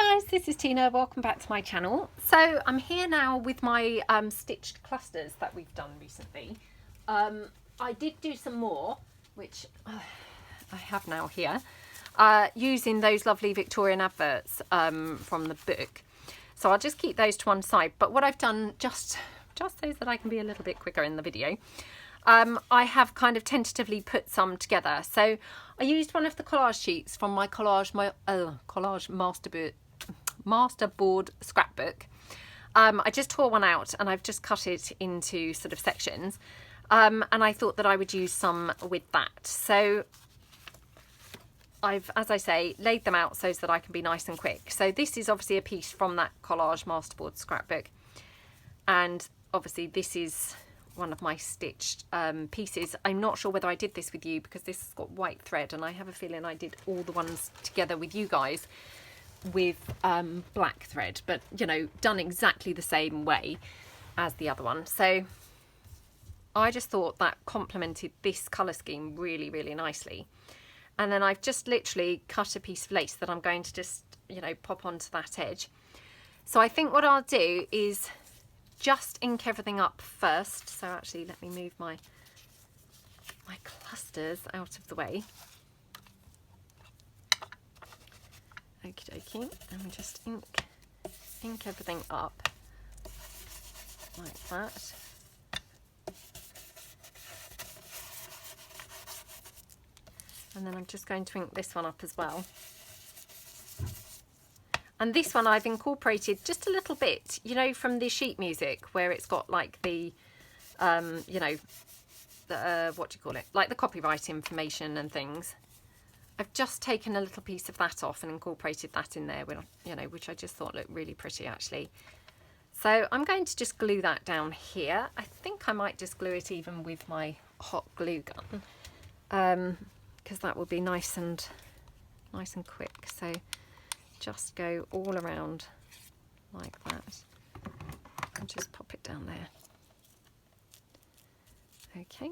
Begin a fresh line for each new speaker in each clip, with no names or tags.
Hi guys, this is Tina. Welcome back to my channel. So I'm here now with my stitched clusters that we've done recently. I did do some more, which I have now here, using those lovely Victorian adverts from the book. So I'll just keep those to one side. But what I've done, just so that I can be a little bit quicker in the video, I have kind of tentatively put some together. So I used one of the collage sheets from my collage masterboard scrapbook. I just tore one out and I've just cut it into sort of sections, and I thought that I would use some with that. So I've, as I say, laid them out so that I can be nice and quick. So this is obviously a piece from that collage masterboard scrapbook, and obviously this is one of my stitched pieces. I'm not sure whether I did this with you because this has got white thread, and I have a feeling I did all the ones together with you guys with black thread, but you know, done exactly the same way as the other one. So I just thought that complemented this colour scheme really, really nicely. And then I've just literally cut a piece of lace that I'm going to just, you know, pop onto that edge. So I think what I'll do is just ink everything up first. So actually, let me move my clusters out of the way. Okie dokie, and just ink everything up like that. And then I'm just going to ink this one up as well. And this one I've incorporated just a little bit, you know, from the sheet music where it's got like the, you know, the, what do you call it? Like the copyright information and things. I've just taken a little piece of that off and incorporated that in there, you know, which I just thought looked really pretty actually. So I'm going to just glue that down here. I think I might just glue it even with my hot glue gun, because that will be nice and quick. So just go all around like that and just pop it down there. Okay.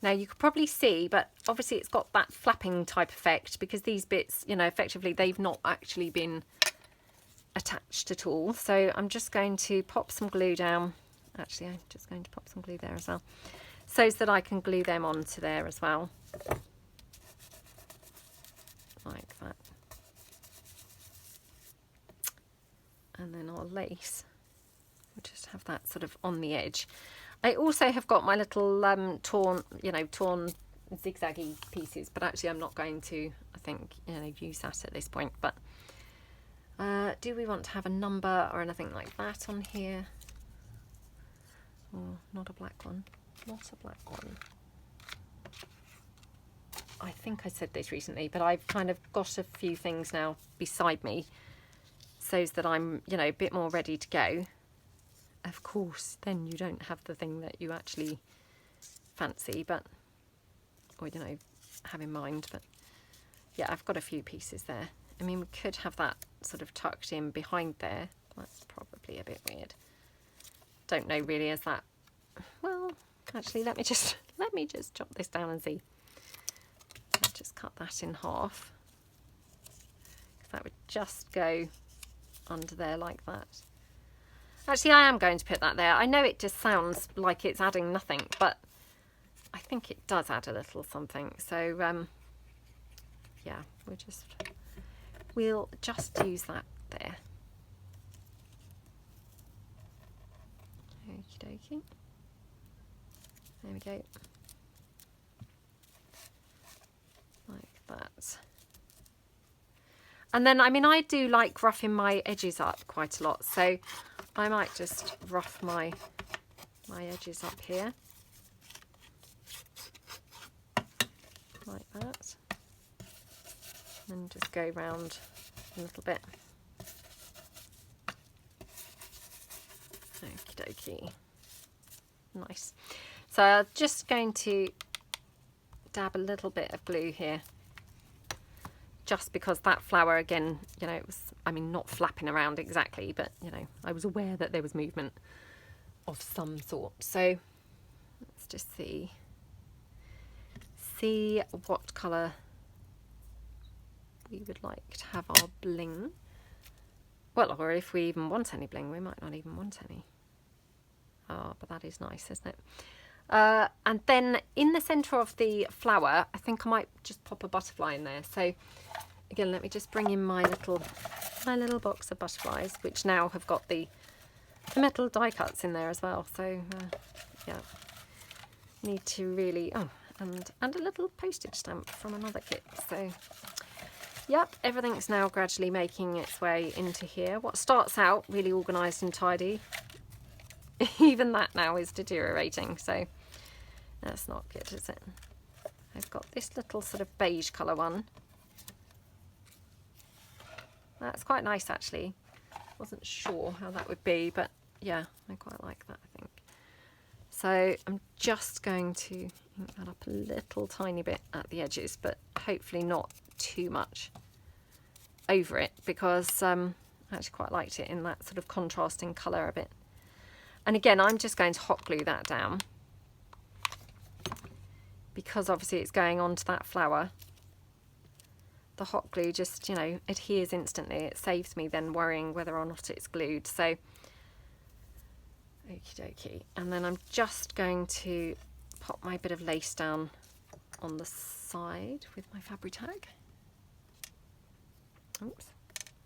Now you could probably see, but obviously it's got that flapping type effect because these bits, you know, effectively they've not actually been attached at all. So I'm just going to pop some glue down. Actually, I'm just going to pop some glue there as well, so that I can glue them onto there as well. Like that. And then our lace, we'll just have that sort of on the edge. I also have got my little torn zigzaggy pieces, but actually I'm not going to, I think, you know, use that at this point. But do we want to have a number or anything like that on here? Oh, not a black one. Not a black one. I think I said this recently, but I've kind of got a few things now beside me so that I'm, you know, a bit more ready to go. Of course, then you don't have the thing that you actually fancy, but, or, you know, have in mind. But yeah, I've got a few pieces there. I mean, we could have that sort of tucked in behind there. That's probably a bit weird. Don't know really, is that, well, actually, let me just chop this down and see. I'll just cut that in half. That would just go under there like that. Actually, I am going to put that there. I know it just sounds like it's adding nothing, but I think it does add a little something. So yeah, we'll just use that there. Okie dokie. There we go. Like that. And then, I mean, I do like roughing my edges up quite a lot, so I might just rough my edges up here like that, and just go round a little bit. Okie dokie. Nice. So I'm just going to dab a little bit of glue here, just because that flower, again, you know, it was, I mean, not flapping around exactly, but, you know, I was aware that there was movement of some sort. So let's just see what colour we would like to have our bling. Well, or if we even want any bling, we might not even want any. Oh, but that is nice, isn't it? And then in the centre of the flower, I think I might just pop a butterfly in there. So again, let me just bring in my little box of butterflies, which now have got the metal die cuts in there as well. So yeah, need to really, oh, and a little postage stamp from another kit. So yep, everything's now gradually making its way into here. What starts out really organised and tidy, even that now is deteriorating. So that's not good, is it? I've got this little sort of beige colour one. That's quite nice actually. Wasn't sure how that would be, but yeah, I quite like that, I think. So I'm just going to ink that up a little tiny bit at the edges, but hopefully not too much over it, because I actually quite liked it in that sort of contrasting colour a bit. And again, I'm just going to hot glue that down, because obviously it's going onto that flower. The hot glue just, you know, adheres instantly. It saves me then worrying whether or not it's glued. So, okie dokie. And then I'm just going to pop my bit of lace down on the side with my Fabri-Tac. Oops.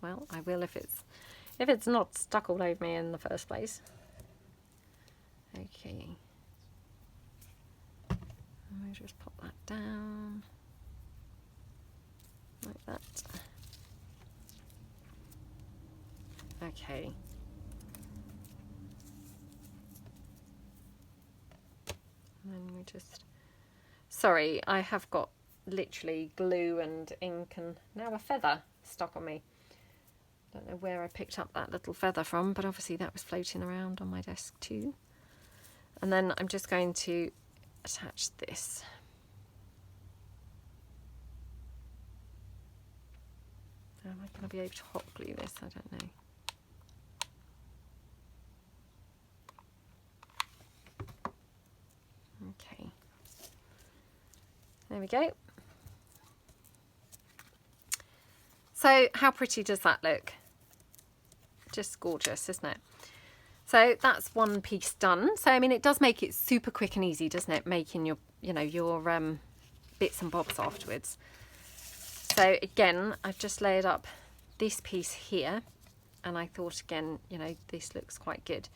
Well, I will if it's not stuck all over me in the first place. Okay. I'll just pop that down. Like that. Okay. And then we just... Sorry, I have got literally glue and ink and now a feather stuck on me. Don't know where I picked up that little feather from, but obviously that was floating around on my desk too. And then I'm just going to attach this. Am I going to be able to hot glue this? I don't know. Okay. There we go. So how pretty does that look? Just gorgeous, isn't it? So that's one piece done. So I mean, it does make it super quick and easy, doesn't it? Making your, you know, your bits and bobs afterwards. So again, I've just layered up this piece here, and I thought again, you know, this looks quite good.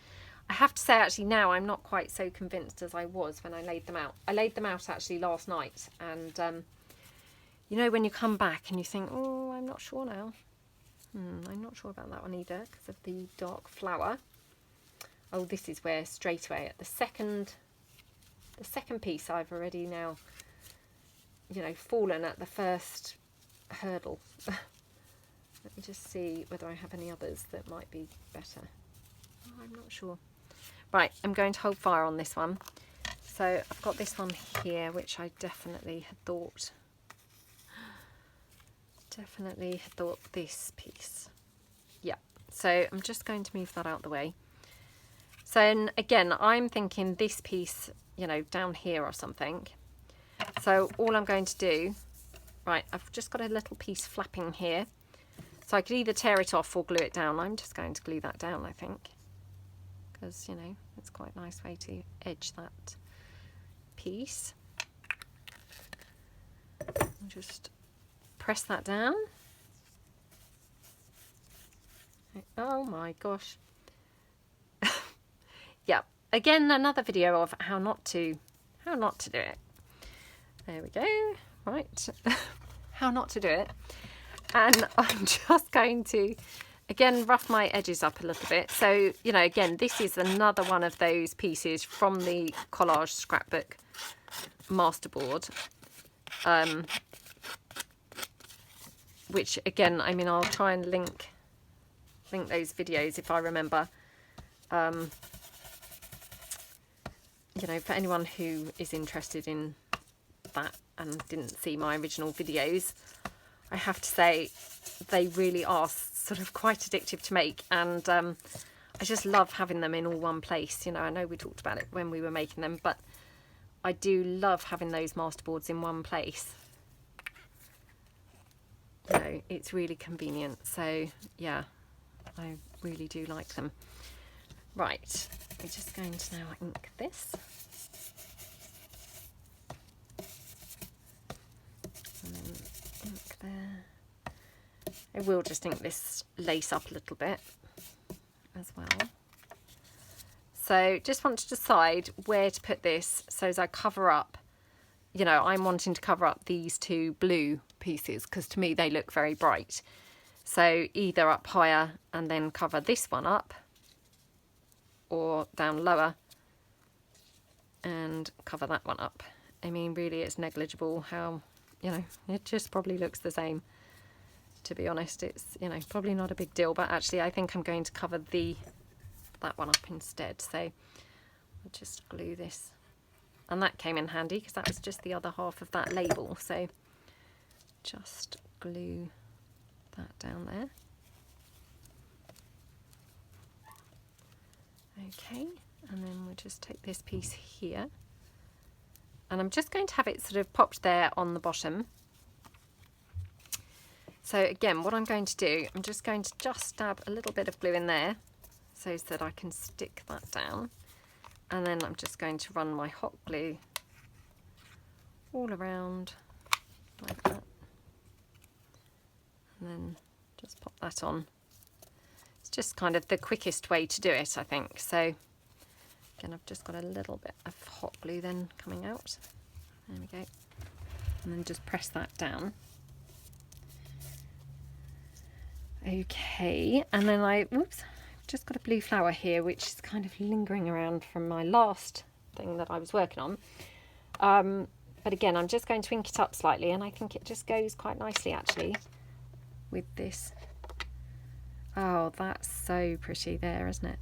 I have to say actually now I'm not quite so convinced as I was when I laid them out. I laid them out actually last night, and you know when you come back and you think, oh, I'm not sure now. I'm not sure about that one either because of the dark flower. Oh, this is where straight away at the second piece I've already now, you know, fallen at the first hurdle. Let me just see whether I have any others that might be better. Oh, I'm not sure. Right, I'm going to hold fire on this one. So I've got this one here, which I definitely had thought this piece. Yeah, so I'm just going to move that out the way. So and again, I'm thinking this piece, you know, down here or something. So all I'm going to do, right, I've just got a little piece flapping here. So I could either tear it off or glue it down. I'm just going to glue that down, I think. Because, you know, it's quite a nice way to edge that piece. I'll just press that down. Oh my gosh. Yeah, again, another video of how not to do it. There we go. Right. How not to do it. And I'm just going to, again, rough my edges up a little bit. So, you know, again, this is another one of those pieces from the collage scrapbook masterboard. Which, again, I mean, I'll try and link those videos if I remember. You know, for anyone who is interested in that and didn't see my original videos, I have to say they really are sort of quite addictive to make, and I just love having them in all one place. You know, I know we talked about it when we were making them, but I do love having those masterboards in one place. you know, it's really convenient. So yeah, I really do like them. Right, we're just going to now ink this. And then ink there. I will just ink this lace up a little bit as well. So just want to decide where to put this so as I cover up, you know, I'm wanting to cover up these two blue pieces because to me they look very bright. So either up higher and then cover this one up, or down lower and cover that one up. I mean, really it's negligible how, you know, it just probably looks the same. To be honest, it's, you know, probably not a big deal, but actually I think I'm going to cover that one up instead. So I'll just glue this, and that came in handy because that was just the other half of that label. So just glue that down there. Okay, and then we'll just take this piece here, and I'm just going to have it sort of popped there on the bottom. So again, what I'm going to do, I'm just going to dab a little bit of glue in there so that I can stick that down, and then I'm just going to run my hot glue all around like that, and then just pop that on. It's just kind of the quickest way to do it, I think. So again, I've just got a little bit of hot glue then coming out. There we go. And then just press that down. Okay, and then I've just got a blue flower here, which is kind of lingering around from my last thing that I was working on. But again, I'm just going to ink it up slightly, and I think it just goes quite nicely actually with this. Oh, that's so pretty there, isn't it?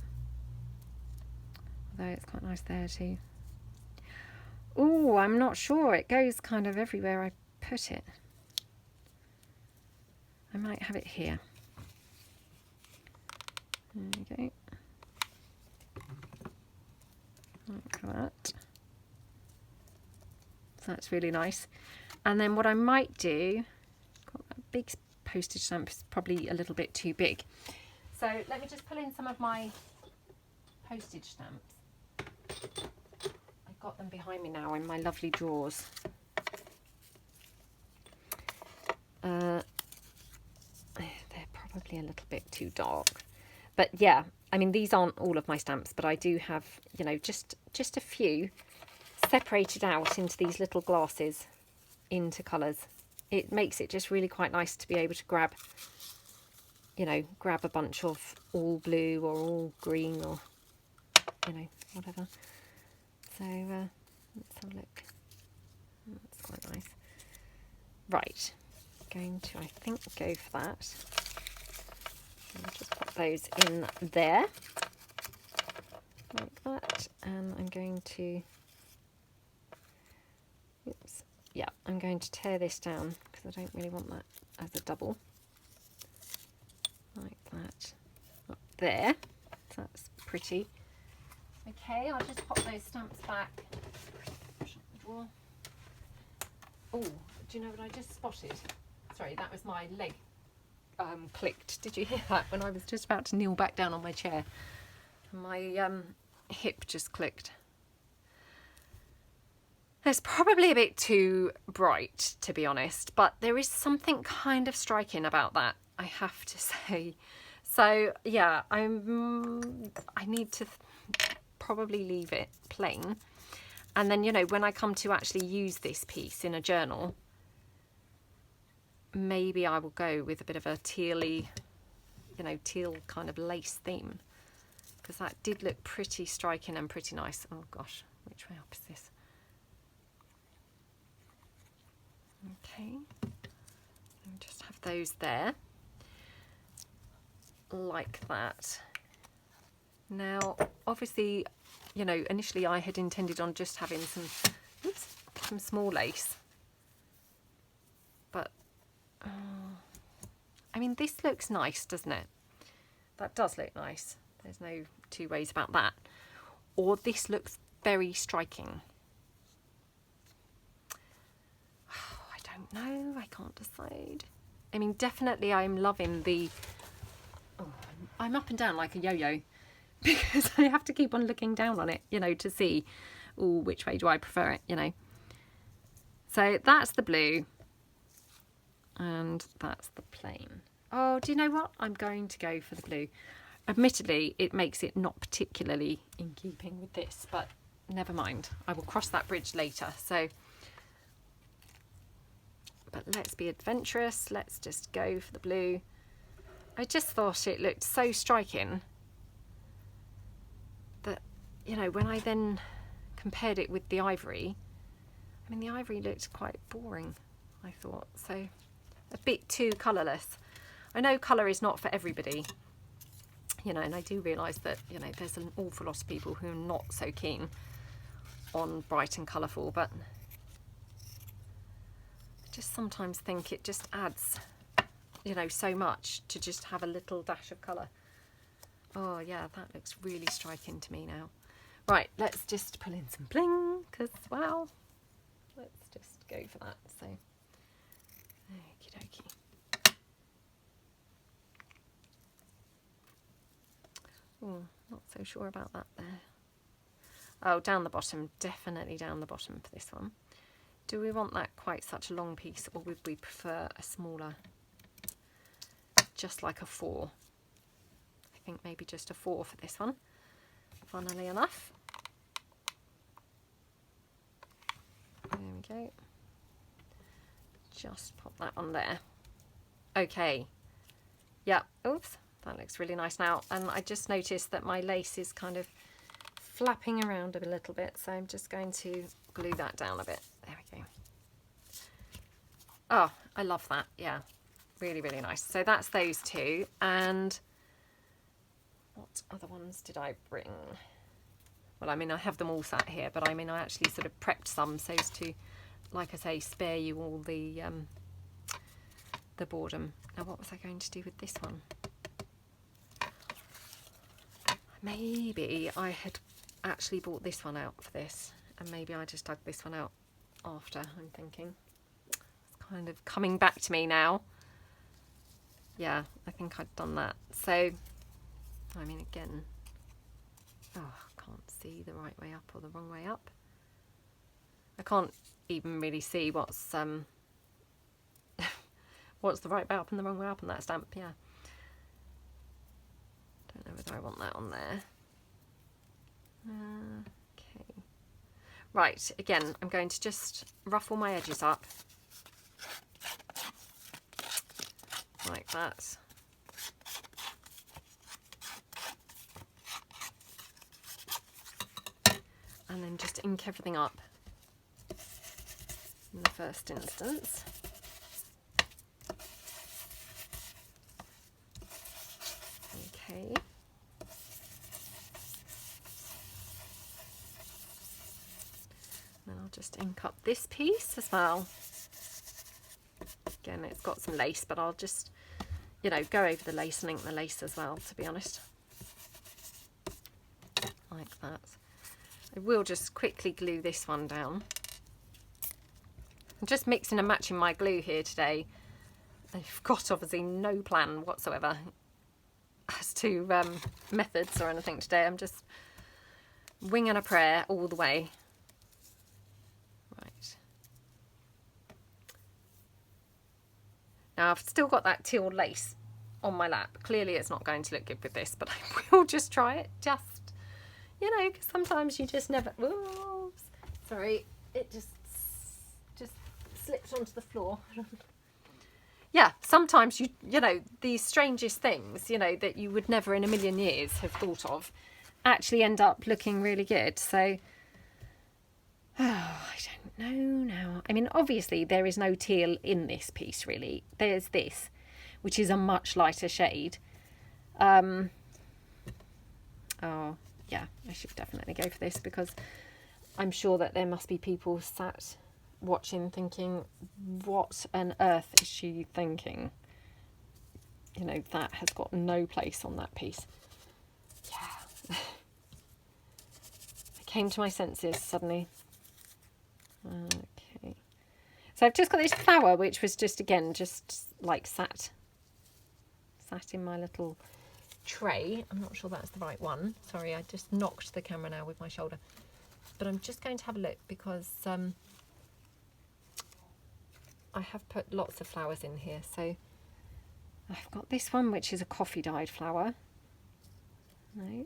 Although it's quite nice there too. Oh, I'm not sure. It goes kind of everywhere I put it. I might have it here. There we go. Like that. So that's really nice. And then what I might do, got that big postage stamp, is probably a little bit too big. So let me just pull in some of my postage stamps. I've got them behind me now in my lovely drawers. They're probably a little bit too dark. But yeah, I mean, these aren't all of my stamps, but I do have, you know, just a few separated out into these little glasses into colours. It makes it just really quite nice to be able to grab, you know, grab a bunch of all blue or all green or, you know, whatever. So let's have a look. That's quite nice. Right, going to, I think, go for that. I'll just pop those in there like that, and I'm going to, oops, yeah, I'm going to tear this down because I don't really want that as a double, like that, up there. So that's pretty. Okay, I'll just pop those stamps back. Shut the drawer. Oh, do you know what I just spotted? Sorry, that was my leg clicked. Did you hear that? When I was just about to kneel back down on my chair, my hip just clicked. It's probably a bit too bright, to be honest, but there is something kind of striking about that, I have to say. So yeah, I need to probably leave it plain, and then, you know, when I come to actually use this piece in a journal, maybe I will go with a bit of a tealy, you know, teal kind of lace theme, because that did look pretty striking and pretty nice. Oh gosh, which way up is this? Okay, let me just have those there, like that. Now, obviously, you know, initially I had intended on just having some small lace, but I mean, this looks nice, doesn't it? That does look nice. There's no two ways about that. Or this looks very striking. I don't know. I can't decide. I mean, definitely I'm loving the, oh, I'm up and down like a yo-yo because I have to keep on looking down on it, you know, to see, oh, which way do I prefer it, you know. So that's the blue and that's the plain. Oh, do you know what? I'm going to go for the blue. Admittedly, it makes it not particularly in keeping with this, but never mind. I will cross that bridge later. So, but let's be adventurous. Let's just go for the blue. I just thought it looked so striking that, you know, when I then compared it with the ivory, I mean, the ivory looked quite boring, I thought. So a bit too colourless. I know colour is not for everybody, you know, and I do realise that, you know, there's an awful lot of people who are not so keen on bright and colourful, but I just sometimes think it just adds, you know, so much to just have a little dash of colour. Oh yeah, that looks really striking to me now. Right, let's just pull in some bling, because, well, let's just go for that. So, okie dokie. Oh, not so sure about that there. Oh, down the bottom, definitely down the bottom for this one. Do we want that quite such a long piece, or would we prefer a smaller, just like a 4? I think maybe just a 4 for this one, funnily enough. There we go. Just pop that on there. Okay. Yeah, oops. That looks really nice now, and I just noticed that my lace is kind of flapping around a little bit, so I'm just going to glue that down a bit. There we go. Oh, I love that. Yeah, really, really nice. So that's those two, and what other ones did I bring? Well, I mean, I have them all sat here, but I mean, I actually sort of prepped some so as to, like I say, spare you all the boredom. Now, what was I going to do with this one? Maybe I had actually bought this one out for this, and maybe I just dug this one out after, I'm thinking. It's kind of coming back to me now. Yeah, I think I'd done that. So, I mean, again, oh, I can't see the right way up or the wrong way up. I can't even really see what's what's the right way up and the wrong way up on that stamp, yeah. Don't know whether I want that on there. Okay. Right, again, I'm going to just ruffle my edges up. Like that. And then just ink everything up in the first instance. Okay. Then I'll just ink up this piece as well. Again, it's got some lace, but I'll just, you know, go over the lace and ink the lace as well, to be honest. Like that. I will just quickly glue this one down. I'm just mixing and matching my glue here today. I've got obviously no plan whatsoever as to methods or anything today. I'm just winging a prayer all the way. Right. Now I've still got that teal lace on my lap. Clearly it's not going to look good with this, but I will just try it. Just, you know, because sometimes you just never... Oops, sorry, it just slipped onto the floor. Yeah, sometimes you know, these strangest things, you know, that you would never in a million years have thought of actually end up looking really good. So, oh, I don't know now. I mean, obviously there is no teal in this piece, really. There's this, which is a much lighter shade. Oh, yeah, I should definitely go for this, because I'm sure that there must be people sat watching thinking, what on earth is she thinking? You know, that has got no place on that piece. Yeah. I came to my senses suddenly. Okay. So I've just got this flower, which was just, again, just like sat in my little tray. I'm not sure that's the right one. Sorry, I just knocked the camera now with my shoulder. But I'm just going to have a look because I have put lots of flowers in here. So I've got this one, which is a coffee dyed flower. No.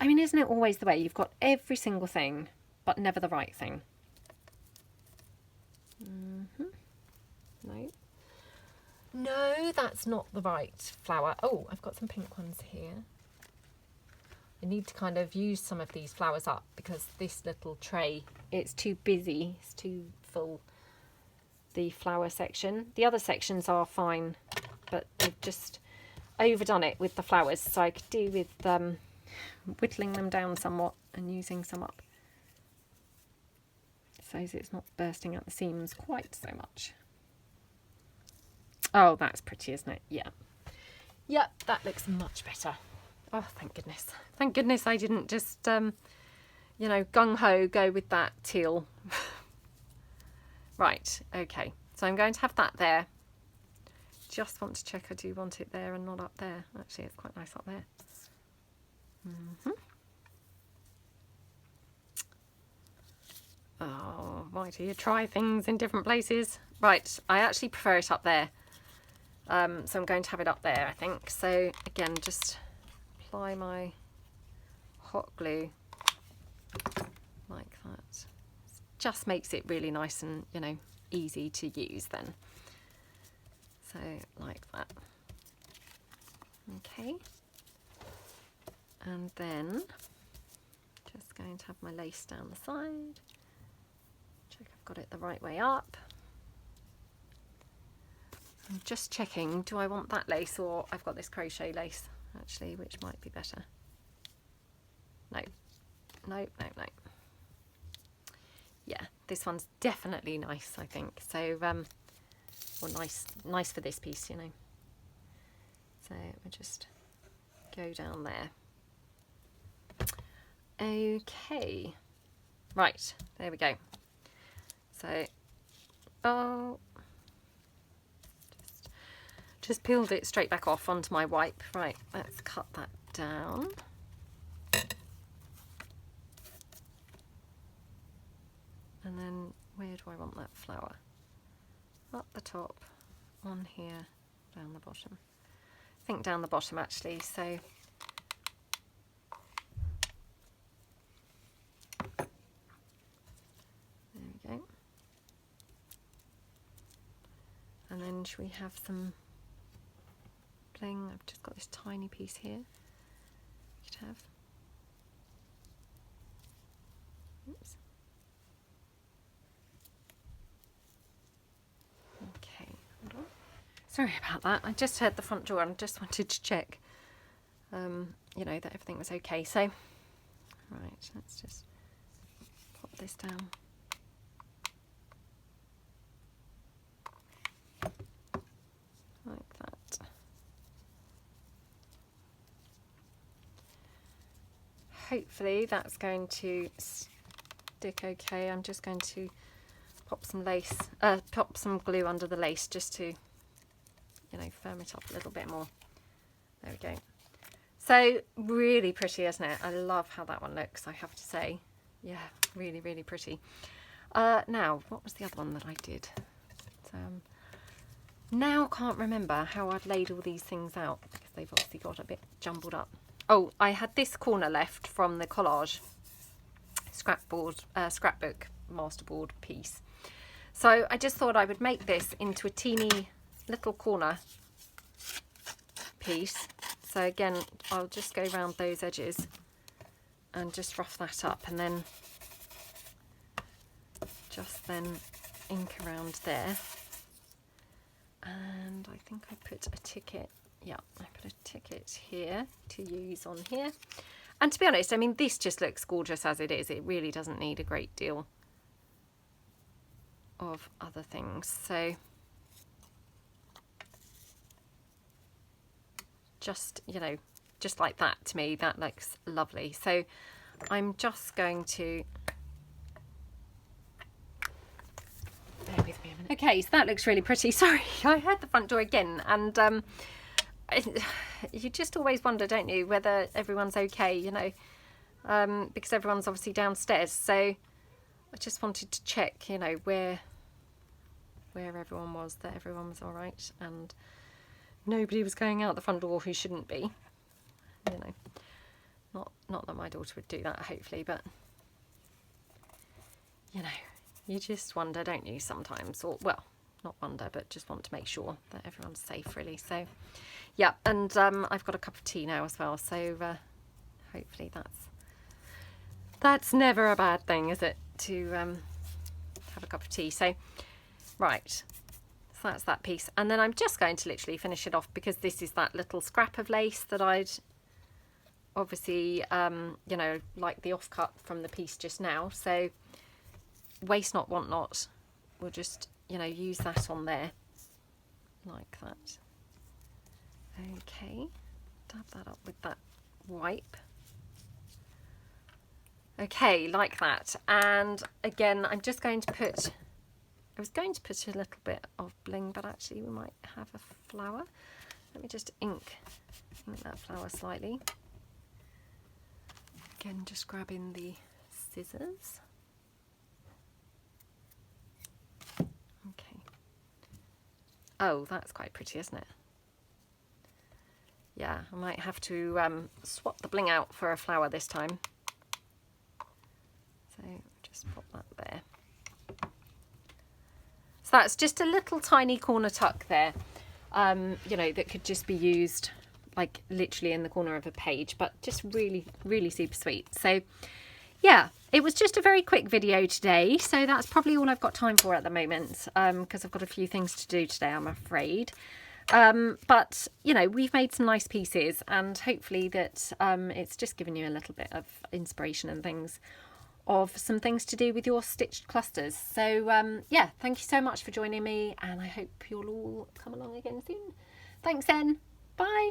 I mean, isn't it always the way? You've got every single thing, but never the right thing. No. No, that's not the right flower. Oh, I've got some pink ones here. I need to kind of use some of these flowers up because this little tray, it's too busy. It's too full, the flower section. The other sections are fine, but they've just overdone it with the flowers. So I could do with whittling them down somewhat and using some up, so it's not bursting out the seams quite so much. Oh, that's pretty, isn't it? Yeah. Yep, that looks much better. Oh, thank goodness. Thank goodness I didn't just, you know, gung-ho go with that teal. Right, okay. So I'm going to have that there. Just want to check I do want it there and not up there. Actually, it's quite nice up there. Oh, why do you try things in different places? Right, I actually prefer it up there. So I'm going to have it up there, I think. So again, just apply my hot glue like that. Just makes it really nice and, you know, easy to use then. So like that. Okay. And then just going to have my lace down the side. Check I've got it the right way up. I'm just checking, do I want that lace or I've got this crochet lace actually, which might be better. No, no, no, no. Yeah, this one's definitely nice, I think. So, or nice for this piece, you know. So we'll just go down there. Okay, right, there we go. So, oh, just peeled it straight back off onto my wipe. Right, let's cut that down. And then where do I want that flower? Up the top, on here, down the bottom. I think down the bottom actually, so there we go. And then should we have some bling? I've just got this tiny piece here. We could have. Oops. Okay, hold on. Sorry about that. I just heard the front door and just wanted to check, you know, that everything was okay. So, right, let's just pop this down. Like that. Hopefully that's going to stick okay. I'm just going to pop some lace, pop some glue under the lace just to, you know, firm it up a little bit more. There we go. So really pretty, isn't it? I love how that one looks, I have to say. Yeah, really, really pretty. Now, what was the other one that I did? Now can't remember how I'd laid all these things out because they've obviously got a bit jumbled up. Oh, I had this corner left from the collage scrapbook masterboard piece. So I just thought I would make this into a teeny little corner piece. So again, I'll just go around those edges and just rough that up, and then just then ink around there. And I think I put a ticket, yeah, I put a ticket here to use on here. And to be honest, I mean, this just looks gorgeous as it is. It really doesn't need a great deal of other things. So just, you know, just like that, to me, that looks lovely. So I'm just going to, there Okay, so that looks really pretty. Sorry, I heard the front door again, and you just always wonder, don't you, whether everyone's okay, you know, because everyone's obviously downstairs. So I just wanted to check, you know, where everyone was, that everyone was all right, and nobody was going out the front door who shouldn't be. You know, not that my daughter would do that, hopefully, but you know, you just wonder, don't you, sometimes, or well, not wonder, but just want to make sure that everyone's safe, really. So yeah, and I've got a cup of tea now as well, so hopefully that's never a bad thing, is it, to have a cup of tea. So right, so that's that piece, and then I'm just going to literally finish it off, because this is that little scrap of lace that I'd obviously you know, like the offcut from the piece just now. So waste not, want not, we'll just, you know, use that on there like that. Okay, dab that up with that wipe. Okay, like that. And again, I'm just going to put, I was going to put a little bit of bling, but actually we might have a flower. Let me just ink that flower slightly. Again, just grabbing the scissors. Okay. Oh, that's quite pretty, isn't it? Yeah, I might have to swap the bling out for a flower this time. So just pop that there. So that's just a little tiny corner tuck there, you know, that could just be used like literally in the corner of a page, but just really, really super sweet. So yeah, it was just a very quick video today, so that's probably all I've got time for at the moment, because I've got a few things to do today, I'm afraid. But you know, we've made some nice pieces, and hopefully that it's just given you a little bit of inspiration and things of some things to do with your stitched clusters. So yeah, thank you so much for joining me, and I hope you'll all come along again soon. Thanks then, bye.